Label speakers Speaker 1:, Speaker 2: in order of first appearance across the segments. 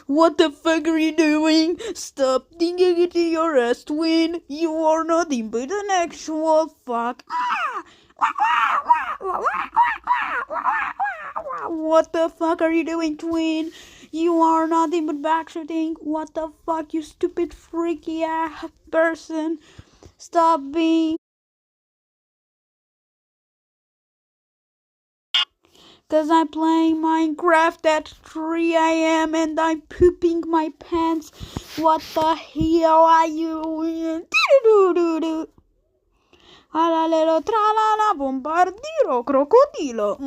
Speaker 1: What the fuck are you doing? Stop thinking it in your ass, twin. You are nothing but an actual fuck. What the fuck are you doing, twin? You are nothing but backshooting. What the fuck, you stupid freaky ass person. Stop being. Cause I'm playing Minecraft at 3 a.m. and I'm pooping my pants. What the hell are you doing? Alalelo tralala bombardiro crocodilo.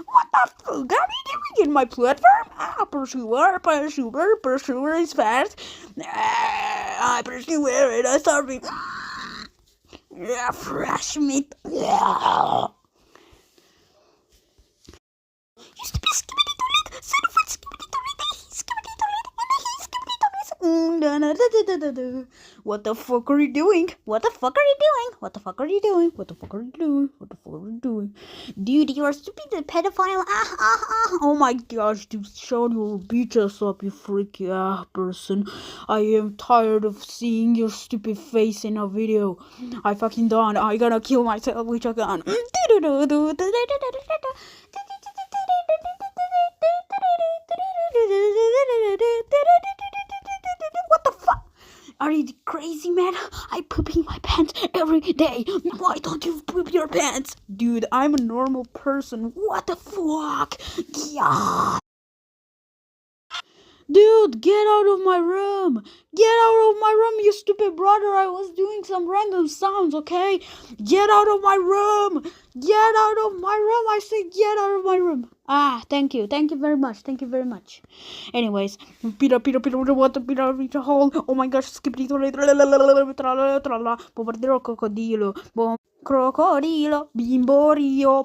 Speaker 1: What the fuck are you doing in my platform? Pursuer is fast. I pursuer and I start with fresh meat. Used to be skibidi toilet, son of a skibidi toilet, skibidi toilet, What the fuck are you doing? What the fuck are you doing? What the fuck are you doing? What the fuck are you doing? What the fuck are you doing? Dude, you are stupid pedophile. Oh my gosh, dude, shut your bitch ass up, you freaky person. I am tired of seeing your stupid face in a video. I fucking done. I gonna kill myself with a gun. What the fuck? Are you crazy, man? I pooping my pants every day. Why don't you poop your pants? Dude, I'm a normal person. What the fuck? Yeah. Dude, get out of my room. Get out of my room, you stupid brother. I was doing some random sounds, okay? Get out of my room. Get out of my room. I said get out of my room. Thank you. Thank you very much. Thank you very much. Anyways, Peter, what the Peter reach a hole. Oh my gosh, skippity bombardero crocodilo, crocodilo, bimbo rio.